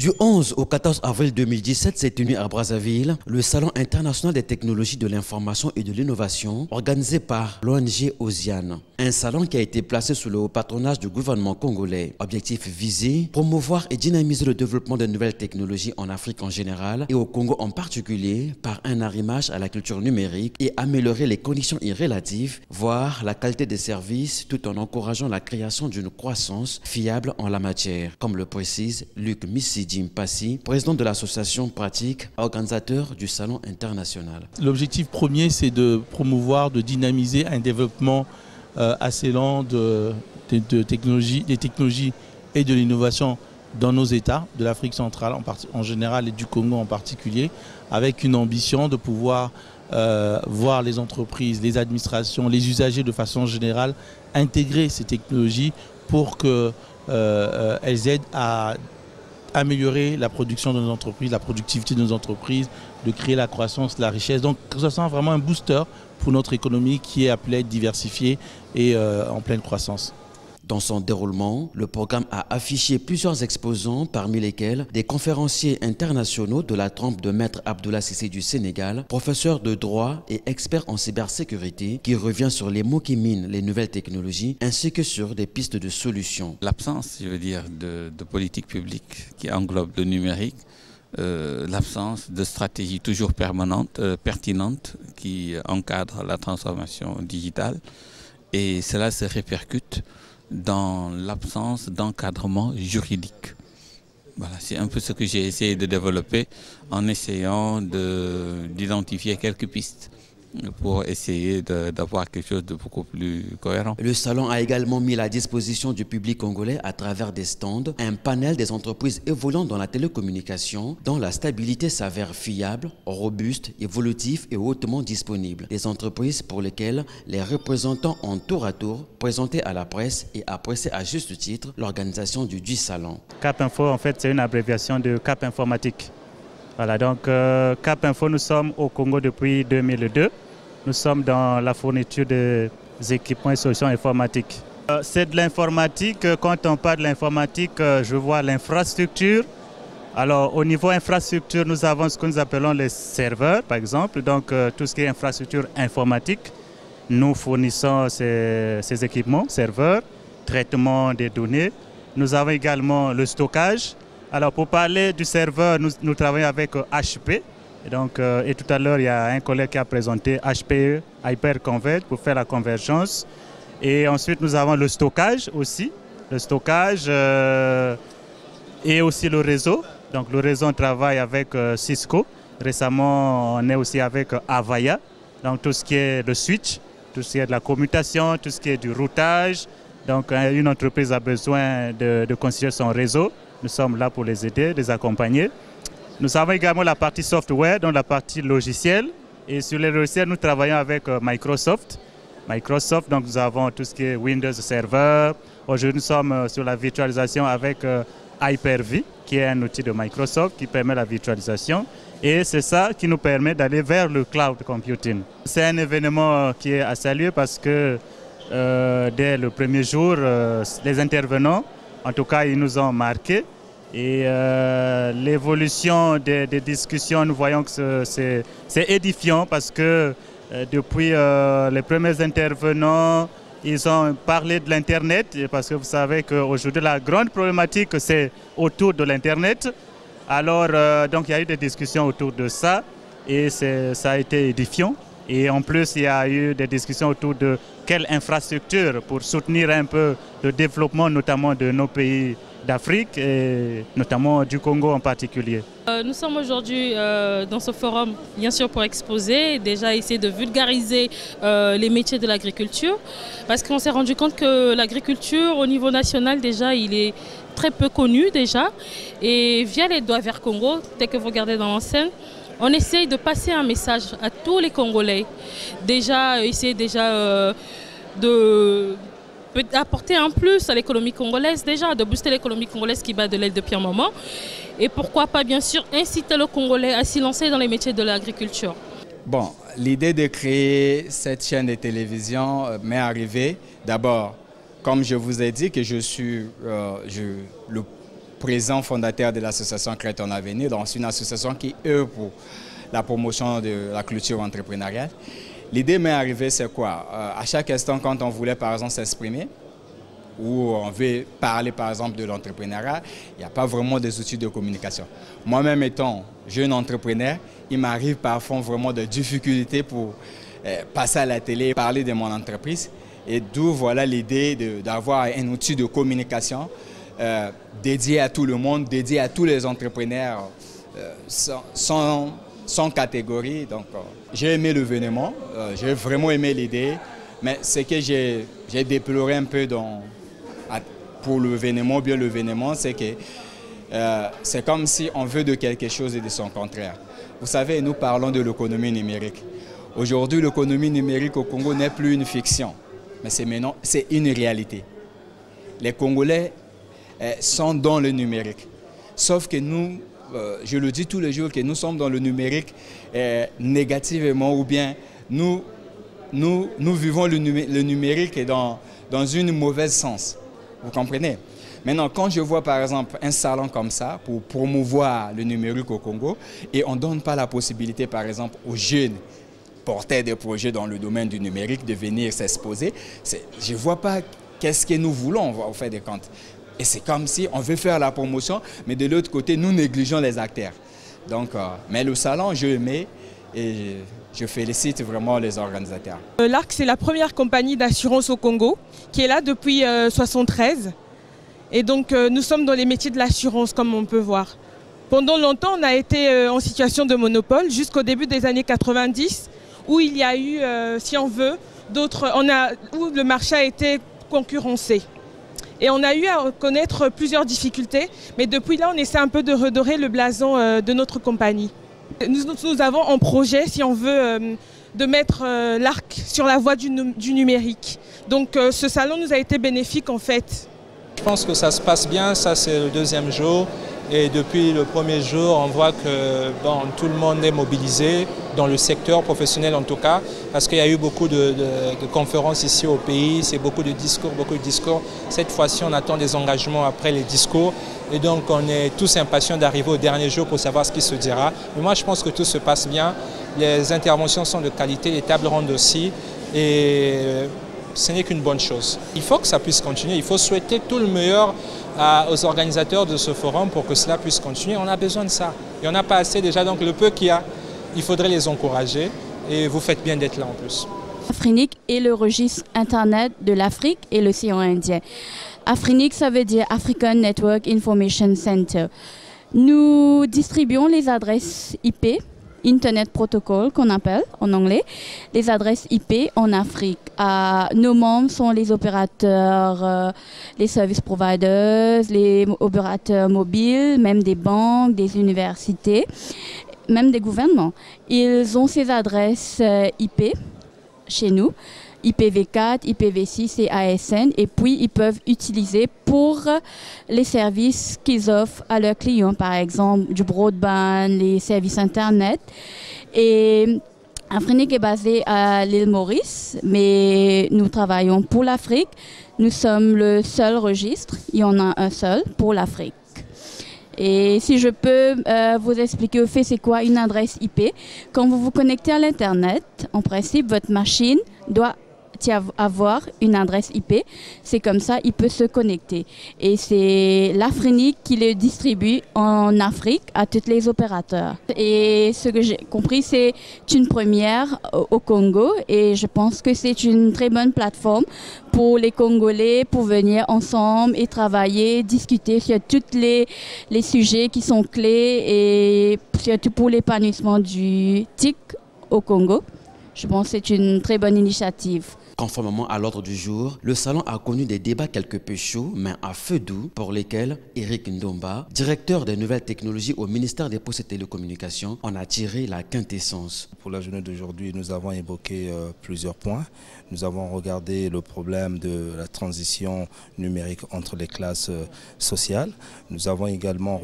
Du 11 au 14 avril 2017 s'est tenu à Brazzaville le Salon international des technologies de l'information et de l'innovation organisé par l'ONG Osiane. Un salon qui a été placé sous le haut patronage du gouvernement congolais. Objectif visé, promouvoir et dynamiser le développement de nouvelles technologies en Afrique en général et au Congo en particulier par un arrimage à la culture numérique et améliorer les conditions y relatives, voire la qualité des services tout en encourageant la création d'une croissance fiable en la matière, comme le précise Luc Missi Passi, président de l'association pratique, organisateur du Salon international. L'objectif premier, c'est de promouvoir, de dynamiser un développement assez lent des technologies et de l'innovation dans nos États, de l'Afrique centrale en général et du Congo en particulier, avec une ambition de pouvoir voir les entreprises, les administrations, les usagers de façon générale intégrer ces technologies pour qu'elles aident à améliorer la production de nos entreprises, la productivité de nos entreprises, de créer la croissance, la richesse. Donc ça sent vraiment un booster pour notre économie qui est appelée à être diversifiée et en pleine croissance. Dans son déroulement, le programme a affiché plusieurs exposants, parmi lesquels des conférenciers internationaux de la trempe de Maître Abdoulaye Cissé du Sénégal, professeur de droit et expert en cybersécurité, qui revient sur les mots qui minent les nouvelles technologies, ainsi que sur des pistes de solutions. L'absence, je veux dire, de politique publique qui englobe le numérique, l'absence de stratégie toujours permanente, pertinente, qui encadre la transformation digitale, et cela se répercute dans l'absence d'encadrement juridique. Voilà, c'est un peu ce que j'ai essayé de développer en essayant d'identifier quelques pistes pour essayer d'avoir quelque chose de beaucoup plus cohérent. Le salon a également mis à la disposition du public congolais à travers des stands un panel des entreprises évoluant dans la télécommunication dont la stabilité s'avère fiable, robuste, évolutive et hautement disponible. Des entreprises pour lesquelles les représentants ont tour à tour présenté à la presse et apprécié à juste titre l'organisation du salon. Cap Info, en fait, c'est une abréviation de Cap Informatique. Voilà, donc Cap Info, nous sommes au Congo depuis 2002. Nous sommes dans la fourniture des équipements et solutions informatiques. C'est de l'informatique. Quand on parle de l'informatique, je vois l'infrastructure. Alors, au niveau infrastructure, nous avons ce que nous appelons les serveurs, par exemple. Donc, tout ce qui est infrastructure informatique, nous fournissons ces équipements, serveurs, traitement des données. Nous avons également le stockage. Alors, pour parler du serveur, nous travaillons avec HP. Et tout à l'heure, il y a un collègue qui a présenté HPE, Hyperconverge, pour faire la convergence. Et ensuite, nous avons le stockage aussi. Le stockage et aussi le réseau. Donc, le réseau, on travaille avec Cisco. Récemment, on est aussi avec Avaya. Donc, tout ce qui est le switch, tout ce qui est de la commutation, tout ce qui est du routage. Donc, une entreprise a besoin de constituer son réseau. Nous sommes là pour les aider, les accompagner. Nous avons également la partie software, donc la partie logicielle. Et sur les logiciels, nous travaillons avec Microsoft. Microsoft, donc nous avons tout ce qui est Windows Server. Aujourd'hui, nous sommes sur la virtualisation avec Hyper-V, qui est un outil de Microsoft qui permet la virtualisation. Et c'est ça qui nous permet d'aller vers le cloud computing. C'est un événement qui est à saluer parce que dès le premier jour, les intervenants, en tout cas, ils nous ont marqués. Et l'évolution des discussions, nous voyons que c'est édifiant parce que depuis les premiers intervenants, ils ont parlé de l'Internet parce que vous savez qu'aujourd'hui, la grande problématique, c'est autour de l'Internet. Alors, donc, il y a eu des discussions autour de ça et ça a été édifiant. Et en plus, il y a eu des discussions autour de quelle infrastructure pour soutenir un peu le développement, notamment de nos pays d'Afrique et notamment du Congo en particulier. Nous sommes aujourd'hui dans ce forum, bien sûr, pour exposer, déjà essayer de vulgariser les métiers de l'agriculture, parce qu'on s'est rendu compte que l'agriculture, au niveau national, déjà, il est très peu connu déjà. Et via les Doigts Verts Congo, dès que vous regardez dans l'enseigne, on essaye de passer un message à tous les Congolais. Déjà, essayer d'apporter un plus à l'économie congolaise, déjà de booster l'économie congolaise qui bat de l'aile depuis un moment. Et pourquoi pas, bien sûr, inciter le Congolais à s'y lancer dans les métiers de l'agriculture. Bon, l'idée de créer cette chaîne de télévision m'est arrivée. D'abord, comme je vous ai dit que je suis le président fondateur de l'association Crête ton avenir. Donc c'est une association qui œuvre pour la promotion de la culture entrepreneuriale. L'idée m'est arrivée, c'est quoi? À chaque instant, quand on voulait par exemple s'exprimer, ou on veut parler par exemple de l'entrepreneuriat, il n'y a pas vraiment des outils de communication. Moi-même étant jeune entrepreneur, il m'arrive parfois vraiment de difficultés pour passer à la télé et parler de mon entreprise. Et d'où voilà l'idée d'avoir un outil de communication dédié à tout le monde, dédié à tous les entrepreneurs sans catégorie. Donc j'ai aimé l'événement, j'ai vraiment aimé l'idée, mais ce que j'ai déploré un peu pour l'événement, bien l'événement, c'est que c'est comme si on veut de quelque chose et de son contraire. Vous savez, nous parlons de l'économie numérique. Aujourd'hui, l'économie numérique au Congo n'est plus une fiction, mais c'est une réalité. Les Congolais sont dans le numérique. Sauf que nous, je le dis tous les jours, que nous sommes dans le numérique négativement, ou bien nous vivons le numérique dans une mauvaise sens. Vous comprenez? Maintenant, quand je vois par exemple un salon comme ça pour promouvoir le numérique au Congo et on ne donne pas la possibilité par exemple aux jeunes porteurs des projets dans le domaine du numérique de venir s'exposer, je ne vois pas qu'est-ce que nous voulons au fait des comptes. Et c'est comme si on veut faire la promotion, mais de l'autre côté, nous négligeons les acteurs. Donc, mais le salon, je l'aimais et je félicite vraiment les organisateurs. L'ARC, c'est la première compagnie d'assurance au Congo qui est là depuis 1973. Et donc, nous sommes dans les métiers de l'assurance, comme on peut voir. Pendant longtemps, on a été en situation de monopole jusqu'au début des années 90, où il y a eu, si on veut, où le marché a été concurrencé. Et on a eu à connaître plusieurs difficultés, mais depuis là, on essaie un peu de redorer le blason de notre compagnie. Nous avons en projet, si on veut, de mettre l'ARC sur la voie du numérique. Donc ce salon nous a été bénéfique en fait. Je pense que ça se passe bien, ça c'est le deuxième jour. Et depuis le premier jour, on voit que tout le monde est mobilisé, dans le secteur professionnel en tout cas, parce qu'il y a eu beaucoup de conférences ici au pays, c'est beaucoup de discours. Cette fois-ci, on attend des engagements après les discours. Et donc, on est tous impatients d'arriver au dernier jour pour savoir ce qui se dira. Mais moi, je pense que tout se passe bien. Les interventions sont de qualité, les tables rondes aussi. Et ce n'est qu'une bonne chose. Il faut que ça puisse continuer. Il faut souhaiter tout le meilleur aux organisateurs de ce forum pour que cela puisse continuer. On a besoin de ça. Il n'y en a pas assez déjà, donc le peu qu'il y a, il faudrait les encourager. Et vous faites bien d'être là en plus. Afrinic est le registre Internet de l'Afrique et l'océan Indien. Afrinic, ça veut dire African Network Information Center. Nous distribuons les adresses IP, Internet Protocol qu'on appelle en anglais, les adresses IP en Afrique. Nos membres sont les opérateurs, les service providers, les opérateurs mobiles, même des banques, des universités, même des gouvernements. Ils ont ces adresses IP chez nous, IPv4, IPv6 et ASN, et puis ils peuvent utiliser pour les services qu'ils offrent à leurs clients, par exemple du broadband, les services Internet. Et Afrinic est basé à l'île Maurice, mais nous travaillons pour l'Afrique. Nous sommes le seul registre, il y en a un seul pour l'Afrique. Et si je peux vous expliquer au fait c'est quoi une adresse IP, quand vous vous connectez à l'Internet, en principe votre machine doit avoir une adresse IP, c'est comme ça il peut se connecter. Et c'est l'Afrinic qui le distribue en Afrique à tous les opérateurs. Et ce que j'ai compris, c'est une première au Congo et je pense que c'est une très bonne plateforme pour les Congolais pour venir ensemble et travailler, discuter sur tous les sujets qui sont clés et surtout pour l'épanouissement du TIC au Congo. Je pense que c'est une très bonne initiative. Conformément à l'ordre du jour, le salon a connu des débats quelque peu chauds, mais à feu doux, pour lesquels Eric Ndomba, directeur des nouvelles technologies au ministère des Postes et Télécommunications, en a tiré la quintessence. Pour la journée d'aujourd'hui, nous avons évoqué plusieurs points. Nous avons regardé le problème de la transition numérique entre les classes sociales. Nous avons également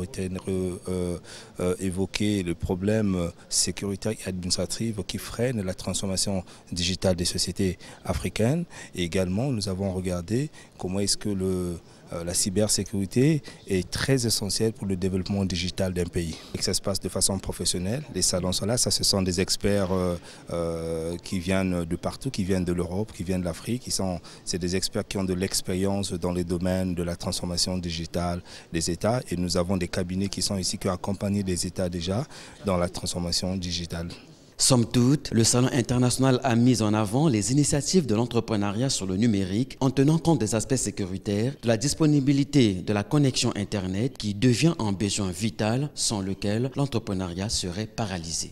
évoqué le problème sécuritaire et administratif qui freine la transformation digitale des sociétés africaines africaine. Et également, nous avons regardé comment est-ce que la cybersécurité est très essentielle pour le développement digital d'un pays. Et que ça se passe de façon professionnelle. Les salons sont là, ça ce sont des experts qui viennent de partout, qui viennent de l'Europe, qui viennent de l'Afrique. C'est des experts qui ont de l'expérience dans les domaines de la transformation digitale des États. Et nous avons des cabinets qui sont ici, qui ont accompagné les États déjà dans la transformation digitale. Somme toute, le Salon international a mis en avant les initiatives de l'entrepreneuriat sur le numérique en tenant compte des aspects sécuritaires, de la disponibilité de la connexion Internet qui devient un besoin vital sans lequel l'entrepreneuriat serait paralysé.